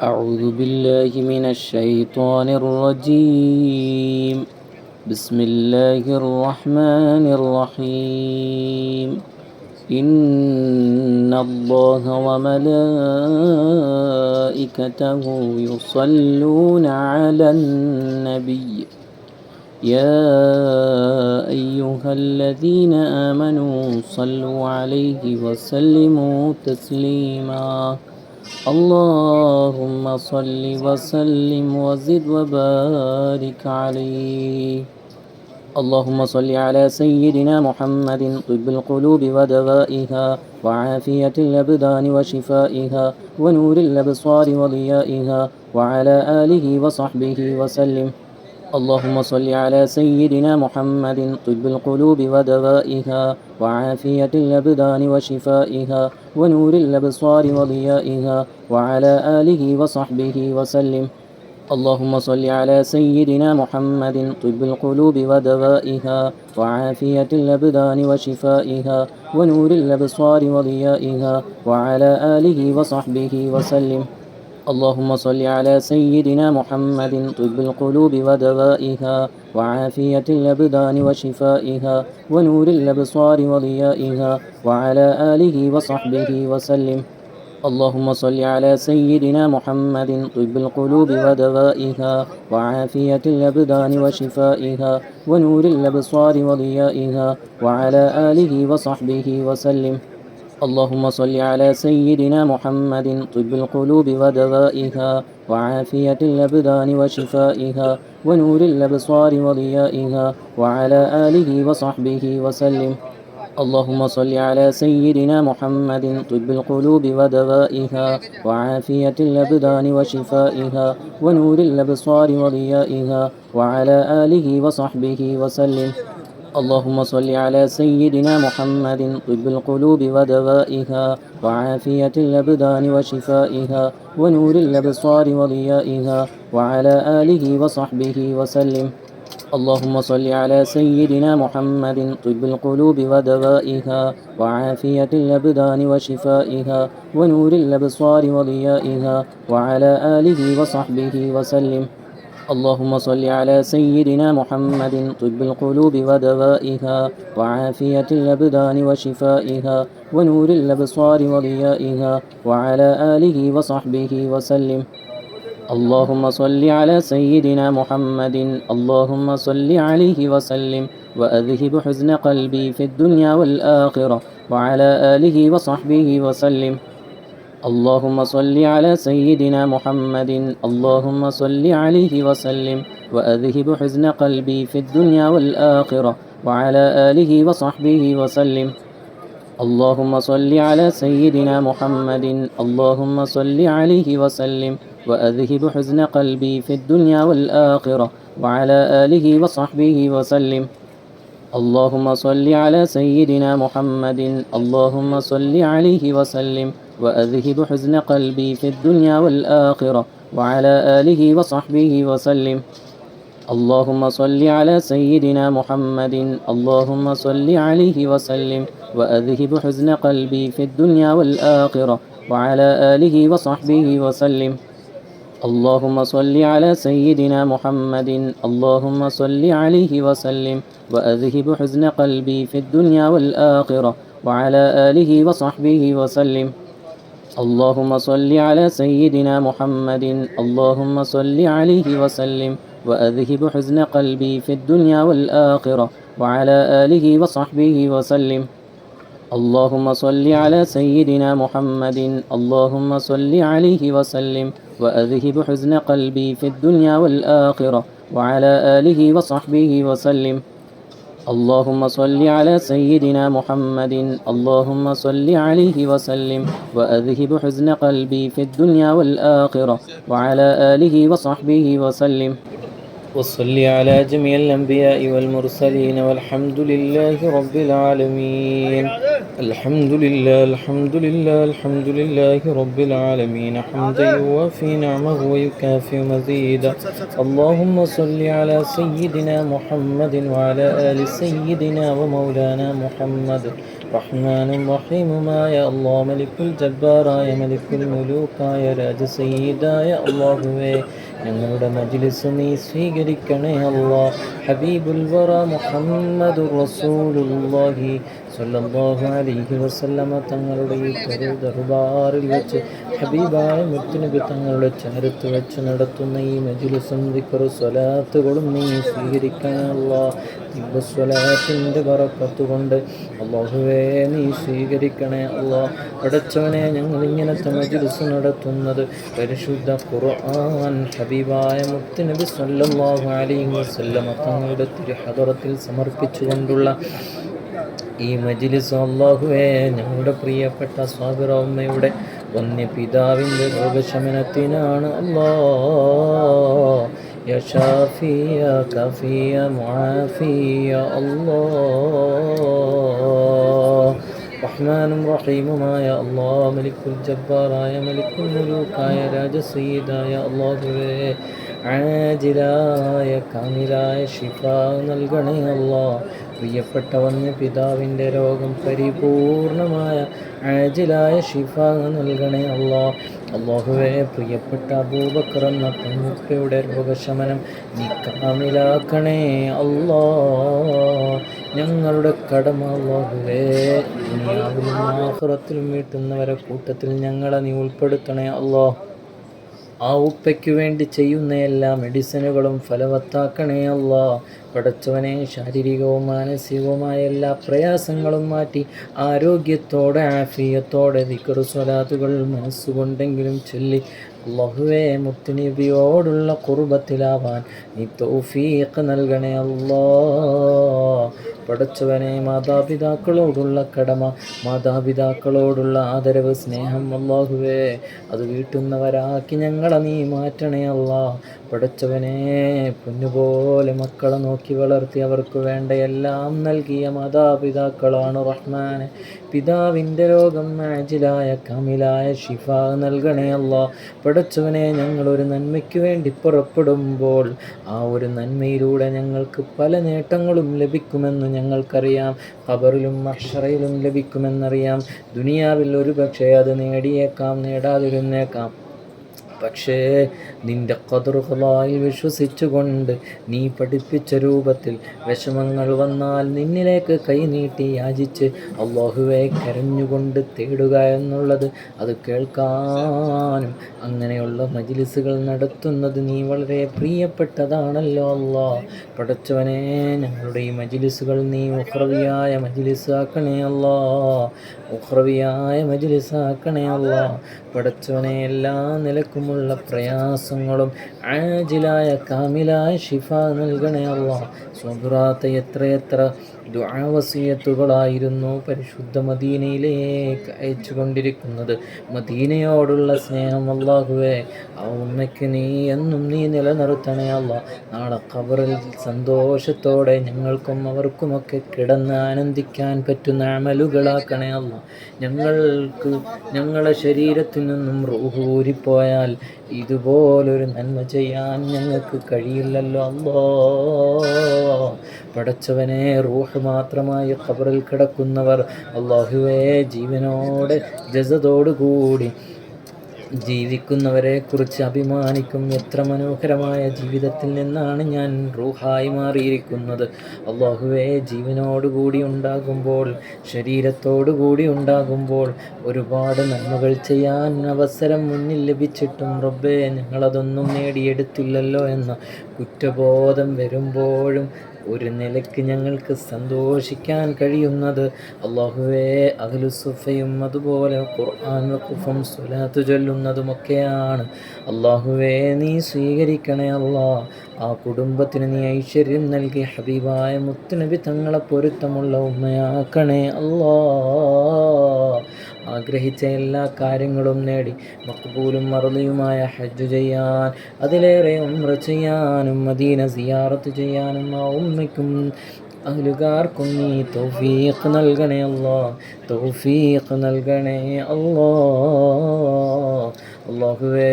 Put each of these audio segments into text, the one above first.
أعوذ بالله من الشيطان الرجيم. بسم الله الرحمن الرحيم. إن الله وملائكته يصلون على النبي يا أيها الذين آمنوا صلوا عليه وسلموا تسليما. اللهم صل وسلم وزد وبارك عليه. اللهم صل على سيدنا محمد طب القلوب ودوائها وعافية الأبدان وشفائها ونور الأبصار وضيائها وعلى آله وصحبه وسلم. اللهم صل على سيدنا محمد طب القلوب ودوائها وعافية الأبدان وشفائها ونور الأبصار وضيائها وعلى آله وصحبه وسلم. اللهم صل على سيدنا محمد طب القلوب ودوائها وعافية الأبدان وشفائها ونور الأبصار وضيائها وعلى آله وصحبه وسلم. اللهم صل على سيدنا محمد طب القلوب ودوائها وعافية الأبدان وشفائها ونور الأبصار وضيائها وعلى آله وصحبه وسلم. اللهم صل على سيدنا محمد طب القلوب ودوائها وعافية الأبدان وشفائها ونور الأبصار وضيائها وعلى آله وصحبه وسلم. اللهم صل على سيدنا محمد طب القلوب ودوائها وعافية الأبدان وشفائها ونور الأبصار وضيائها وعلى آله وصحبه وسلم. اللهم صل على سيدنا محمد طب القلوب ودوائها وعافية الأبدان وشفائها ونور الأبصار وضيائها وعلى آله وصحبه وسلم. اللهم صل على سيدنا محمد طب القلوب ودوائها وعافية الأبدان وشفائها ونور الأبصار وضيائها وعلى آله وصحبه وسلم. اللهم صل على سيدنا محمد طب القلوب ودوائها وعافية الأبدان وشفائها ونور الأبصار وضيائها وعلى آله وصحبه وسلم. اللهم صل على سيدنا محمد طب القلوب ودوائها وعافية الأبدان وشفائها ونور الأبصار وضيائها وعلى آله وصحبه وسلم. اللهم صل على سيدنا محمد. اللهم صل عليه وسلم وأذهب حزن قلبي في الدنيا والآخرة وعلى آله وصحبه وسلم. اللهم صل على سيدنا محمد. اللهم صل عليه وسلم وأذهب حزن قلبي في الدنيا والآخرة وعلى آله وصحبه وسلم. اللهم صل على سيدنا محمد. اللهم صل عليه وسلم وأذهب حزن قلبي في الدنيا والآخرة وعلى آله وصحبه وسلم. اللهم صل على سيدنا محمد. اللهم صل عليه وسلم وأذهب حزن قلبي في الدنيا والآخرة وعلى آله وصحبه وسلم. اللهم صل على سيدنا محمد. اللهم صل عليه وسلم وأذهب حزن قلبي في الدنيا والآخرة وعلى آله وصحبه وسلم. اللهم صل على سيدنا محمد. اللهم صل عليه وسلم وأذهب حزن قلبي في الدنيا والآخرة وعلى آله وصحبه وسلم. اللهم صل على سيدنا محمد. اللهم صل عليه وسلم وأذهب حزن قلبي في الدنيا والآخرة وعلى آله وصحبه وسلم. اللهم صل على سيدنا محمد. اللهم صل عليه وسلم وأذهب حزن قلبي في الدنيا والآخرة وعلى آله وصحبه وسلم. اللهم صل على سيدنا محمد. اللهم صل عليه وسلم وأذهب حزن قلبي في الدنيا والآخرة وعلى آله وصحبه وسلم. وصل على جميع الأنبياء والمرسلين والحمد لله رب العالمين. الحمد لله الحمد لله الحمد لله رب العالمين حمدا يوافي نعمه ويكافئ مزيدا. اللهم صل على سيدنا محمد وعلى آل سيدنا ومولانا محمد റഹ്മാനും റഹീമുമായ അല്ലാഹ്, മലിക്കുൽ ജബ്ബാറായ മലിക്കുൽ മുലൂക്കായ രാജസയ്യിദായ അല്ലാഹുവേ, ഞങ്ങളുടെ മജ്ലിസ് നീ സ്വീകരിക്കണേ അല്ലാഹ്. ഹബീബുൽ വറ മുഹമ്മദുർ റസൂലുള്ളാഹി സ്വല്ലല്ലാഹു അലൈഹി വസല്ലമ തങ്ങളുടെ ഈ ദർബാറിൽ വെച്ച് ഹബീബായ മുത്തുനബി തങ്ങളുടെ ചാരത്ത് വെച്ച് നടത്തുന്ന ഈ മജ്ലിസും ദിക്റും സ്വലാത്തുകളും നീ സ്വീകരിക്കണേ അല്ലാഹ്. സ്വലാത്തിൻ്റെ ബറക്കത്ത് കൊണ്ട് അല്ലാഹുവേ നീ സ്വീകരിക്കണേ അല്ലാഹ്. പടച്ചവനെ, ഞങ്ങൾ ഇങ്ങനത്തെ മജ്ലിസ് നടത്തുന്നത് പരിശുദ്ധ ഖുർആൻ ഹബീബായ മുത്തുനബി സ്വല്ലല്ലാഹു അലൈഹി വസല്ലമ തങ്ങളുടെ തിരുഹദറത്തിൽ സമർപ്പിച്ചുകൊണ്ടുള്ള ഈ മജ്ലിസ് അല്ലാഹുവേ, ഞങ്ങളുടെ പ്രിയപ്പെട്ട സ്വാബിറ ഉമ്മയുടെ വന്യപിതാവിൻ്റെ രോഗശമനത്തിനാണ് അല്ലാഹ്. യാ ഷാഫിയ കഫിയ മുആഫിയ അല്ലാഹ്. റഹ്മാനും റഹീമുമായ അല്ലാഹ്, മലിക്കുൽ ജബ്ബാറായ മലിക്കുൽ മുലൂക്കായ രാജസയ്യിദായ അല്ലാഹുവേ, ആജിലായ കാമിലായ ശിഫ നൽകണേ അല്ലാഹ്. പ്രിയപ്പെട്ട വന്യപിതാവിൻ്റെ രോഗം പരിപൂർണമായ ആജിലായ ശിഫ നൽകണേ അല്ലാഹ്. അല്ലാഹുവേ, പ്രിയപ്പെട്ട അബൂബക്കർ എന്ന പെൺകുട്ടിയുടെ രോഗശമനം നീ കാമിലാക്കണേ അല്ലാഹ്. ഞങ്ങളുടെ കടമ അല്ലാഹുവേ, ദുനിയാവിലും ആഖിറത്തിലും വീട്ടുന്നവരെ കൂട്ടത്തിൽ ഞങ്ങളെ നീ ഉൾപ്പെടുത്തണേ അല്ലാഹ്. ആ ഉപ്പയ്ക്ക് വേണ്ടി ചെയ്യുന്ന എല്ലാ മെഡിസിനുകളും ഫലവത്താക്കണേ അല്ലാഹ്. പടച്ചവനെ, ശാരീരികവും മാനസികവുമായ എല്ലാ പ്രയാസങ്ങളും മാറ്റി ആരോഗ്യത്തോടെ ആഫിയത്തോടെ ദിക്റ് സ്വലാത്തുകൾ മനസ്സുകൊണ്ടെങ്കിലും ചൊല്ലി അല്ലാഹുവേ, മുത്തുനബിയോടുള്ള ഖുർബത്തിലാവാൻ നീ തൗഫീഖ് നൽകണേ അല്ലാഹ്. പടച്ചവനെ, മാതാപിതാക്കളോടുള്ള കടമ, മാതാപിതാക്കളോടുള്ള ആദരവ്, സ്നേഹം അല്ലാഹുവേ, അത് വീട്ടുന്നവരാക്കി ഞങ്ങളെ നീ മാറ്റണേ അല്ലാഹ്. പടച്ചവനെ, പൊന്നുപോലെ മക്കളെ നോക്കി വളർത്തി അവർക്ക് വേണ്ട എല്ലാം നൽകിയ മാതാപിതാക്കളാണ് റഹ്മാനെ. പിതാവിൻ്റെ രോഗം ആജിലായ കാമിലായ ശിഫ നൽകണേ അല്ലാഹ്. പടച്ചവനെ, ഞങ്ങളൊരു നന്മയ്ക്ക് വേണ്ടി പുറപ്പെടുമ്പോൾ ആ ഒരു നന്മയിലൂടെ ഞങ്ങൾക്ക് പല നേട്ടങ്ങളും ലഭിക്കുമെന്ന് ഞങ്ങൾക്കറിയാം. ഖബറിലും മഹ്ശറയിലും ലഭിക്കുമെന്നറിയാം. ദുനിയാവിൽ ഒരു പക്ഷേ അത് നേടിയേക്കാം, നേടാതിരുന്നേക്കാം. പക്ഷേ നിന്റെ ഖദറുകളായി വിശ്വസിച്ചുകൊണ്ട് നീ പഠിപ്പിച്ച രൂപത്തിൽ വിഷമങ്ങൾ വന്നാൽ നിന്നിലേക്ക് കൈനീട്ടി യാചിച്ച് അല്ലാഹുവേ കരഞ്ഞുകൊണ്ട് തേടുക എന്നുള്ളത്, അത് കേൾക്കാനും അങ്ങനെയുള്ള മജ്ലിസുകൾ നടത്തുന്നത് നീ വളരെ പ്രിയപ്പെട്ടതാണല്ലോ അല്ലാഹ്. പടച്ചവനെ, ഞങ്ങളുടെ ഈ മജ്ലിസുകൾ നീ ഉഖ്റവിയായ മജ്ലിസാക്കണേ അല്ലാഹ്. ഉഖ്റവിയായ മജ്ലിസാക്കണേ അല്ലാഹ്. പടച്ചവനെ, എല്ലാ നിലക്കുമുള്ള പ്രയാസങ്ങളും ആജിലായ കാമിലായ ശിഫ നൽകണേ അല്ലാഹ്. സ്വബറാത്ത എത്രയെത്ര ദുആ വസിയത്തുകളായിരുന്നു പരിശുദ്ധ മദീനയിലേക്ക് അയച്ചു കൊണ്ടിരിക്കുന്നത്. മദീനയോടുള്ള സ്നേഹം അല്ലാഹുവേ, ആ ഉമ്മയ്ക്ക് നീ എന്നും നീ നിലനിർത്തണേ അല്ലാഹ്. നാളെ ഖബറിൽ സന്തോഷത്തോടെ ഞങ്ങൾക്കും അവർക്കുമൊക്കെ കിടന്ന് ആനന്ദിക്കാൻ പറ്റുന്ന അമലുകളാക്കണേ അല്ലാഹ്. ഞങ്ങളുടെ ശരീരത്തിൽ നിന്നും റൂഹ് ഊരിപ്പോയാൽ ഇതുപോലൊരു നന്മ ചെയ്യാൻ ഞങ്ങൾക്ക് കഴിയില്ലല്ലോ അല്ലാഹ്. പടച്ചവനെ, റൂഹ് മാത്രമായി ഖബറിൽ കിടക്കുന്നവർ അല്ലാഹുവേ, ജീവനോടെ ജസദോടുകൂടി ജീവിക്കുന്നവരെ കുറിച്ച് അഭിമാനിക്കും. എത്ര മനോഹരമായ ജീവിതത്തിൽ നിന്നാണ് ഞാൻ റൂഹായി മാറിയിരിക്കുന്നത്. അല്ലാഹുവേ, ജീവനോടുകൂടി ഉണ്ടാകുമ്പോൾ, ശരീരത്തോടുകൂടി ഉണ്ടാകുമ്പോൾ ഒരുപാട് നന്മകൾ ചെയ്യാൻ അവസരം മുന്നിൽ ലഭിച്ചിട്ടും റബ്ബേ, ഞങ്ങളതൊന്നും നേടിയെടുത്തില്ലല്ലോ എന്ന കുറ്റബോധം വരുമ്പോഴും ഒരു നിലയ്ക്ക് ഞങ്ങൾക്ക് സന്തോഷിക്കാൻ കഴിയുന്നത് അല്ലാഹുവേ, അഹ്ലുസുഫയും അതുപോലെ ഖുർആൻ വഖഫും സ്വലാത്ത് ചൊല്ലുന്നതുമൊക്കെയാണ്. അല്ലാഹുവേ, നീ സ്വീകരിക്കണേ അല്ലാഹ്. ആ കുടുംബത്തിന് നീ ഐശ്വര്യം നൽകി ഹബീബായ മുത്തുനബി തങ്ങളെ പൊരുത്തമുള്ള ഉമ്മയാക്കണേ അല്ലാഹ്. ആഗ്രഹിച്ച എല്ലാ കാര്യങ്ങളും നേടി മഖ്ബൂലും മർദിയുമായ ഹജ്ജ് ചെയ്യാൻ, അതിലേറെ ഉംറ ചെയ്യാനും മദീന സിയാറത്ത് ചെയ്യാനും ആ ഉമ്മയ്ക്കും അഹ്ലുകാർക്കും നീ തൗഫീഖ് നൽകണേ അല്ലാഹ്. തൗഫീഖ് നൽകണേ അല്ലാഹ്. അല്ലാഹുവേ,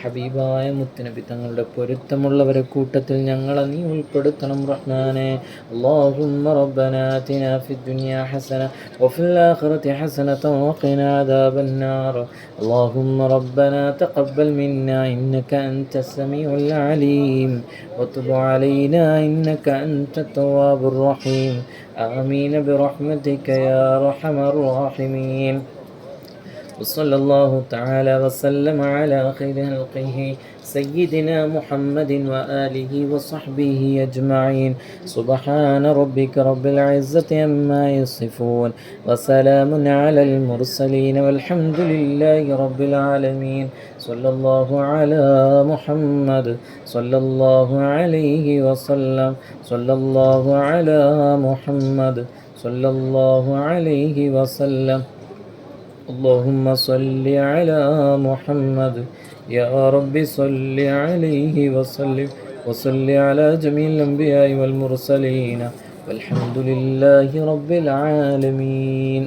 ഹബീബായ മുത്തുനബി തങ്ങളുടെ പൊരുത്തമുള്ളവരെ കൂട്ടത്തിൽ ഞങ്ങളെ നീ ഉൾപ്പെടുത്തണം റഹ്മാനെ. അല്ലാഹുമ്മ റബ്ബനാ ആതിനാ ഫിദ്ദുനിയാ ഹസന വഫിൽ ആഖിറതി ഹസനതൻ വഖിനാ അദാബന്നാർ. اللهم ربنا تقبل منا إنك أنت السميع العليم وتب علينا إنك أنت التواب الرحيم. آمين برحمتك يا أرحم الراحمين. وصلى الله تعالى وسلم على خير خلقه سيدنا محمد وآله وصحبه أجمعين. سبحان ربك رب العزة عما يصفون وسلام على المرسلين والحمد لله رب العالمين. صلى الله على محمد صلى الله عليه وسلم. صلى الله على محمد صلى الله عليه وسلم. اللهم صل على محمد يا رب صل عليه وسلم وصل على جميع الأنبياء والمرسلين والحمد لله رب العالمين.